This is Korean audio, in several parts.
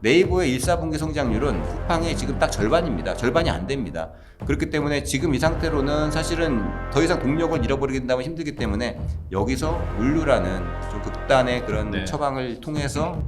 네이버의 1, 4분기 성장률은 쿠팡의 지금 딱 절반입니다. 절반이 안 됩니다. 그렇기 때문에 지금 이 상태로는 사실은 더 이상 동력을 잃어버리게 된다면 힘들기 때문에 여기서 물류라는 좀 극단의 그런 네. 처방을 통해서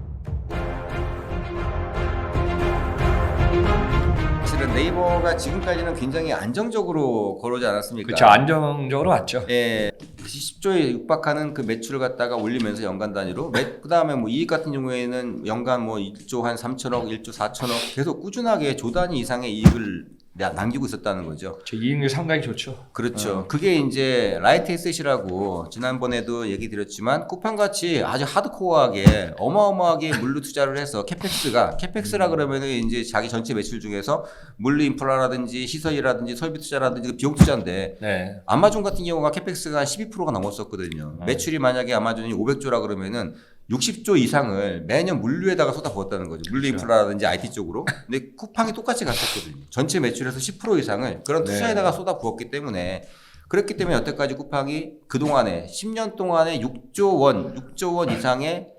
사실은 네이버가 지금까지는 굉장히 안정적으로 걸어오지 않았습니까? 그렇죠. 안정적으로 왔죠. 예, 10조에 육박하는 그 매출을 갖다가 올리면서 연간 단위로 그다음에 뭐 이익 같은 경우에는 연간 뭐 1조 한 3천억, 1조 4천억 계속 꾸준하게 조 단위 이상의 이익을 남기고 있었다는 거죠. 이익률 상당히 좋죠. 그렇죠. 그게 이제 라이트 에셋이라고 지난번에도 얘기 드렸지만 쿠팡같이 아주 하드코어하게 어마어마하게 물류 투자를 해서 캐펙스라 그러면은 이제 자기 전체 매출 중에서 물류 인프라라든지 시설이라든지 설비 투자라든지 비용 투자인데 네. 아마존 같은 경우가 캐펙스가 12%가 넘었었거든요. 매출이 만약에 아마존이 500조라 그러면은 60조 이상을 매년 물류에다가 쏟아부었다는 거죠. 물류 인프라라든지 IT 쪽으로. 근데 쿠팡이 똑같이 갔었거든요. 전체 매출에서 10% 이상을 그런 투자에다가 쏟아부었기 때문에 그렇기 때문에 여태까지 쿠팡이 그동안에 10년 동안에 6조 원 이상의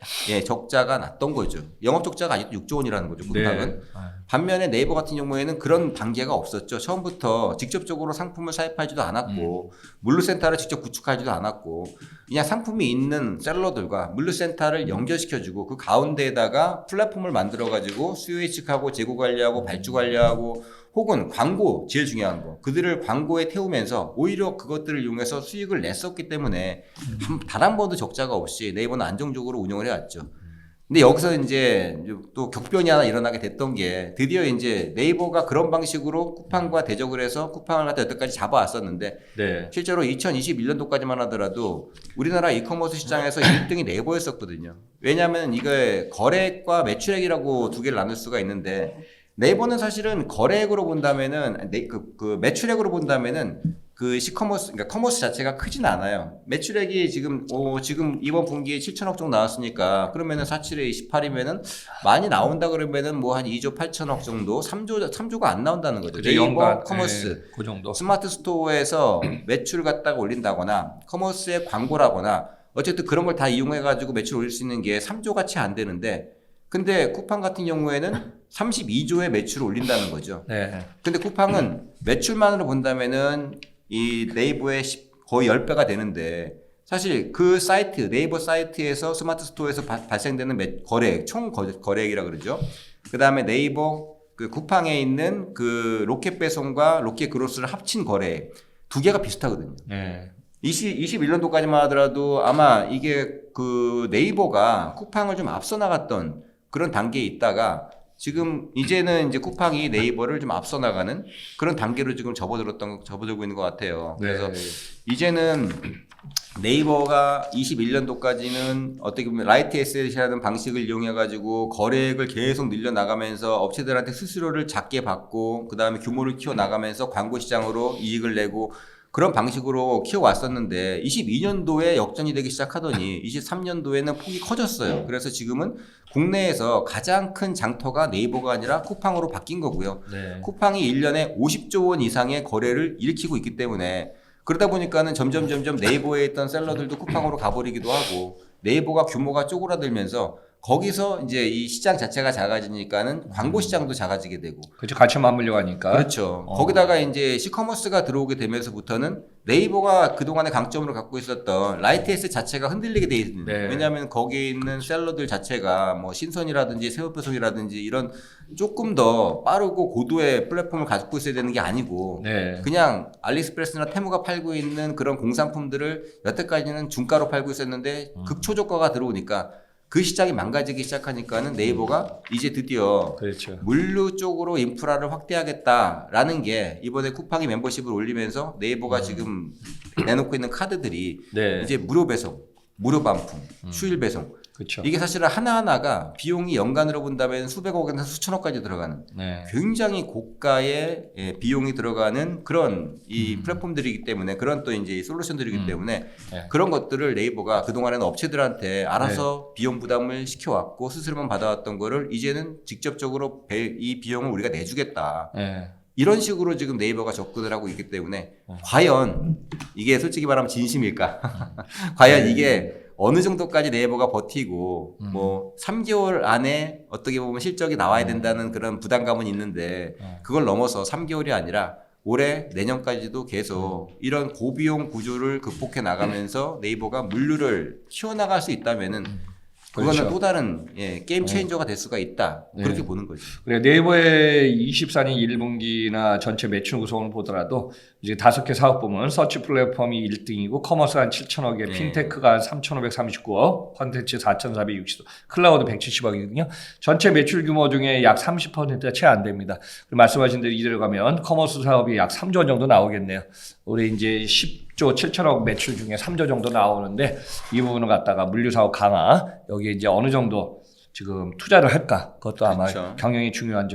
적자가 났던 거죠. 영업 적자가 아직도 6조 원이라는 거죠. 쿠팡은. 네. 반면에 네이버 같은 경우에는 그런 단계가 없었죠. 처음부터 직접적으로 상품을 사입하지도 않았고 물류센터를 직접 구축하지도 않았고 그냥 상품이 있는 셀러들과 물류센터를 연결시켜주고 그 가운데에다가 플랫폼을 만들어가지고 수요 예측하고 재고 관리하고 발주 관리하고 혹은 광고 제일 중요한 거 그들을 광고에 태우면서 오히려 그것들을 이용해서 수익을 냈었기 때문에 단 한 번도 적자가 없이 네이버는 안정적으로 운영을 해왔죠. 근데 여기서 이제 또 격변이 하나 일어나게 됐던 게 드디어 이제 네이버가 그런 방식으로 쿠팡과 대적을 해서 쿠팡을 갖다 여태까지 잡아왔었는데 네. 실제로 2021년도까지만 하더라도 우리나라 이커머스 시장에서 1등이 네이버였었거든요. 왜냐하면 이게 거래액과 매출액이라고 두 개를 나눌 수가 있는데 네이버는 사실은 거래액으로 본다면은 그 매출액으로 본다면은 그 시커머스 그러니까 커머스 자체가 크진 않아요. 매출액이 지금 이번 분기에 7천억 정도 나왔으니까 그러면은 47에 28이면은 많이 나온다 그러면은 뭐 한 2조 8천억 정도 3조가 안 나온다는 거죠. 네이버 연간, 커머스 그 정도. 스마트 스토어에서 매출을 갖다가 올린다거나 커머스에 광고라거나 어쨌든 그런 걸 다 이용해 가지고 매출 올릴 수 있는 게 3조 같이 안 되는데 근데 쿠팡 같은 경우에는 32조의 매출을 올린다는 거죠. 네. 근데 쿠팡은 매출만으로 본다면은 이 네이버의 거의 10배가 되는데 사실 그 사이트, 네이버 사이트에서 스마트 스토어에서 발생되는 거래액, 총 거래액이라 그러죠. 그 다음에 네이버 그 쿠팡에 있는 그 로켓 배송과 로켓 그로스를 합친 거래액 두 개가 비슷하거든요. 네. 21년도까지만 하더라도 아마 이게 그 네이버가 쿠팡을 좀 앞서 나갔던 그런 단계에 있다가 이제는 이제 쿠팡이 네이버를 좀 앞서 나가는 그런 단계로 지금 접어들고 있는 것 같아요. 그래서 네. 이제는 네이버가 21년도까지는 어떻게 보면 라이트 에셋이라는 방식을 이용해 가지고 거래액을 계속 늘려 나가면서 업체들한테 수수료를 작게 받고 그 다음에 규모를 키워 나가면서 광고 시장으로 이익을 내고 그런 방식으로 키워왔었는데 22년도에 역전이 되기 시작하더니 23년도에는 폭이 커졌어요. 그래서 지금은 국내에서 가장 큰 장터가 네이버가 아니라 쿠팡으로 바뀐 거고요. 네. 쿠팡이 1년에 50조 원 이상의 거래를 일으키고 있기 때문에 그러다 보니까는 점점 네이버에 있던 셀러들도 쿠팡으로 가버리기도 하고 네이버가 규모가 쪼그라들면서 거기서 이제 이 시장 자체가 작아지니까는 광고 시장도 작아지게 되고. 그렇죠. 같이 맞물려 가니까. 그렇죠. 거기다가 이제 시커머스가 들어오게 되면서부터는 네이버가 그동안의 강점으로 갖고 있었던 라이트 에셋 자체가 흔들리게 돼 있는. 네. 왜냐하면 거기에 있는 셀러들 자체가 뭐 신선이라든지 새우배송이라든지 이런 조금 더 빠르고 고도의 플랫폼을 갖고 있어야 되는 게 아니고 네. 그냥 알리익스프레스나 테무가 팔고 있는 그런 공산품들을 여태까지는 중가로 팔고 있었는데 극초저가가 들어오니까 그 시장이 망가지기 시작하니까는 네이버가 이제 드디어 그렇죠. 물류 쪽으로 인프라를 확대하겠다라는 게 이번에 쿠팡이 멤버십을 올리면서 네이버가 지금 내놓고 있는 카드들이 네. 이제 무료 배송, 무료 반품, 휴일 배송 그렇죠. 이게 사실은 하나하나가 비용이 연간으로 본다면 수백억에서 수천억까지 들어가는 네. 굉장히 고가의 비용이 들어가는 그런 이 플랫폼들이기 때문에 그런 또 이제 솔루션들이기 때문에 네. 그런 것들을 네이버가 그동안에는 업체들한테 알아서 비용 부담을 시켜왔고 수수료만 받아왔던 거를 이제는 직접적으로 이 비용을 우리가 내주겠다. 네. 이런 식으로 지금 네이버가 접근을 하고 있기 때문에 과연 이게 솔직히 말하면 진심일까? 과연 이게 어느 정도까지 네이버가 버티고 뭐 3개월 안에 어떻게 보면 실적이 나와야 된다는 그런 부담감은 있는데 그걸 넘어서 3개월이 아니라 올해 내년까지도 계속 이런 고비용 구조를 극복해 나가면서 네이버가 물류를 키워나갈 수 있다면은 그거는 그렇죠. 또 다른 게임 체인저가 될 수가 있다. 그렇게 보는 거죠. 그래 네이버의 24년 1분기나 전체 매출 구성을 보더라도 이제 5개 사업 부문, 서치 플랫폼이 1등이고 커머스 한 7천억에 핀테크가 한 3,539억, 콘텐츠 4,460억, 클라우드 170억이거든요. 전체 매출 규모 중에 약 30%가 채 안 됩니다. 말씀하신 대로 이대로 가면 커머스 사업이 약 3조 정도 나오겠네요. 올해 이제 10조 7천억 매출 중에 3조 정도 나오는데 이 부분을 갖다가 물류 사업 강화 여기에 이제 어느 정도 지금 투자를 할까? 그것도 아마 그렇죠. 경영이 중요한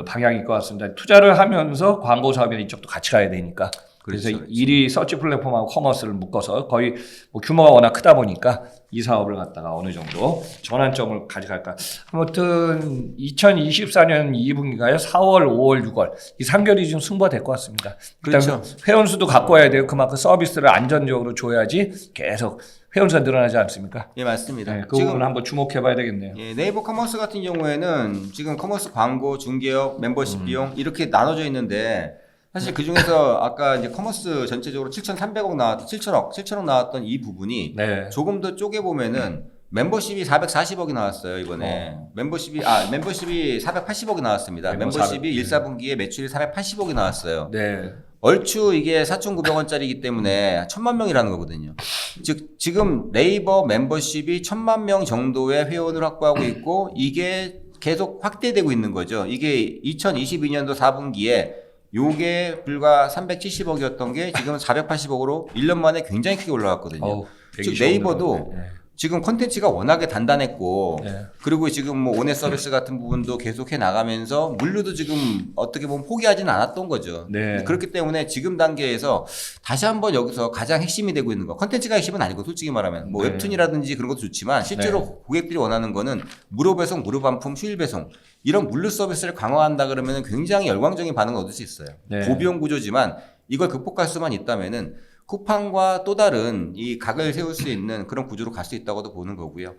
방향일 것 같습니다. 투자를 하면서 광고 사업이나 이쪽도 같이 가야 되니까. 그래서 그렇죠. 일이 서치 플랫폼하고 커머스를 묶어서 거의 뭐 규모가 워낙 크다 보니까 이 사업을 갖다가 어느 정도 전환점을 가져갈까. 아무튼 2024년 2분기가요. 4월, 5월, 6월 이 3개월이 좀 승부가 될 것 같습니다. 일단 그렇죠. 회원수도 갖고 와야 돼요. 그만큼 서비스를 안전적으로 줘야지 계속 회원수가 늘어나지 않습니까? 예, 맞습니다. 네, 그 부분 한번 주목해 봐야 되겠네요. 네이버 커머스 같은 경우에는 지금 커머스 광고, 중개업, 멤버십 비용 이렇게 나눠져 있는데 사실 그 중에서 아까 이제 커머스 전체적으로 7,300억 나왔던 7천억 나왔던 이 부분이 네. 조금 더 쪼개 보면은 멤버십이 440억이 나왔어요, 이번에. 멤버십이 480억이 나왔습니다. 네, 멤버십이 1사분기에 매출이 480억이 나왔어요. 네. 얼추 이게 4,900원짜리이기 때문에 1,000만 명이라는 거거든요. 즉 지금 네이버 멤버십이 1,000만 명 정도의 회원을 확보하고 있고 이게 계속 확대되고 있는 거죠. 이게 2022년도 4분기에 요게 불과 370억이었던 게 지금 480억으로 1년 만에 굉장히 크게 올라갔거든요. 즉 네이버도 지금 콘텐츠가 워낙에 단단했고 그리고 지금 뭐 온앱 서비스 같은 부분도 계속 해 나가면서 물류도 지금 어떻게 보면 포기하지는 않았던 거죠. 그렇기 때문에 지금 단계에서 다시 한번 여기서 가장 핵심이 되고 있는 거 콘텐츠가 핵심은 아니고 솔직히 말하면 뭐 웹툰이라든지 그런 것도 좋지만 실제로 고객들이 원하는 거는 무료 배송, 무료 반품, 휴일 배송 이런 물류 서비스를 강화한다 그러면 굉장히 열광적인 반응을 얻을 수 있어요. 고비용 구조지만 이걸 극복할 수만 있다면은 쿠팡과 또 다른 이 각을 세울 수 있는 그런 구조로 갈 수 있다고도 보는 거고요.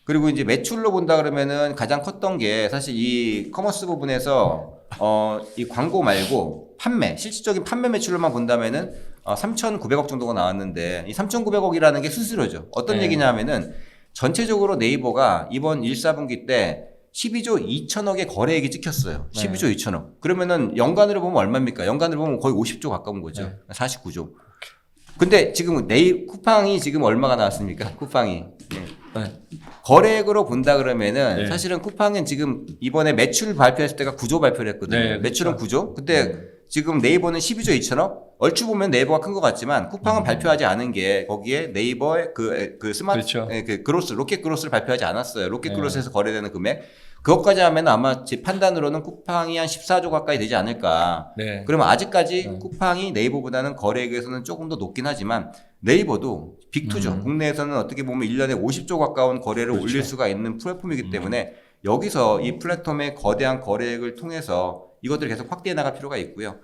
그리고 이제 매출로 본다 그러면은 가장 컸던 게 사실 이 커머스 부분에서 이 광고 말고 실질적인 판매 매출로만 본다면은 3,900억 정도가 나왔는데 이 3,900억이라는 게 수수료죠. 어떤 얘기냐면은 전체적으로 네이버가 이번 1사분기 때 12조 2천억의 거래액이 찍혔어요. 12조 2천억. 그러면은 연간으로 보면 얼마입니까? 연간으로 보면 거의 50조 가까운 거죠. 49조. 근데 지금 쿠팡이 지금 얼마가 나왔습니까? 쿠팡이. 거래액으로 본다 그러면은 사실은 쿠팡은 지금 이번에 매출 발표했을 때가 9조 발표를 했거든요. 매출은 9조. 근데 지금 네이버는 12조 2천억? 얼추 보면 네이버가 큰 것 같지만 쿠팡은 발표하지 않은 게 거기에 네이버의 그 스마트 그 그로스 로켓 그로스를 발표하지 않았어요. 로켓 그로스에서 거래되는 금액. 그것까지 하면 아마 제 판단으로는 쿠팡이 한 14조 가까이 되지 않을까. 그러면 아직까지 쿠팡이 네이버보다는 거래액에서는 조금 더 높긴 하지만 네이버도 빅2죠. 국내에서는 어떻게 보면 1년에 50조 가까운 거래를 올릴 수가 있는 플랫폼이기 때문에 여기서 이 플랫폼의 거대한 거래액을 통해서 이것들을 계속 확대해 나갈 필요가 있고요.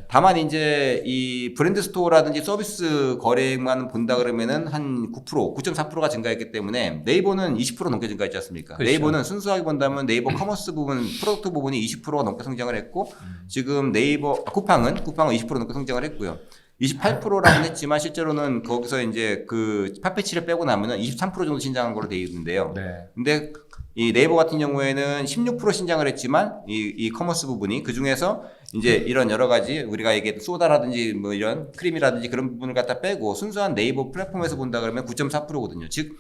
다만 이제 이 브랜드 스토어라든지 서비스 거래액만 본다 그러면은 한 9%, 9.4%가 증가했기 때문에 네이버는 20% 넘게 증가했지 않습니까? 그렇죠. 네이버는 순수하게 본다면 네이버 커머스 부분, 프로덕트 부분이 20%가 넘게 성장을 했고 지금 쿠팡은 20% 넘게 성장을 했고요. 28%라고 했지만 실제로는 거기서 이제 그 팟패치를 빼고 나면은 23% 정도 신장한 걸로 되어 있는데요. 근데 이 네이버 같은 경우에는 16% 신장을 했지만 이 커머스 부분이 그 중에서 이제 이런 여러 가지 우리가 얘기했던 소다라든지 뭐 이런 크림이라든지 그런 부분을 갖다 빼고 순수한 네이버 플랫폼에서 본다 그러면 9.4%거든요. 즉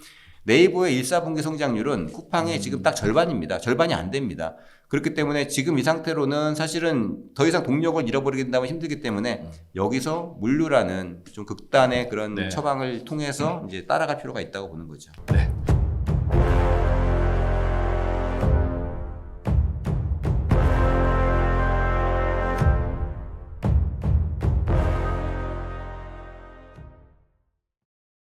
네이버의 1사분기 성장률은 쿠팡의 지금 딱 절반입니다. 절반이 안 됩니다. 그렇기 때문에 지금 이 상태로는 사실은 더 이상 동력을 잃어버리게 된다면 힘들기 때문에 여기서 물류라는 좀 극단의 그런 처방을 통해서 이제 따라갈 필요가 있다고 보는 거죠.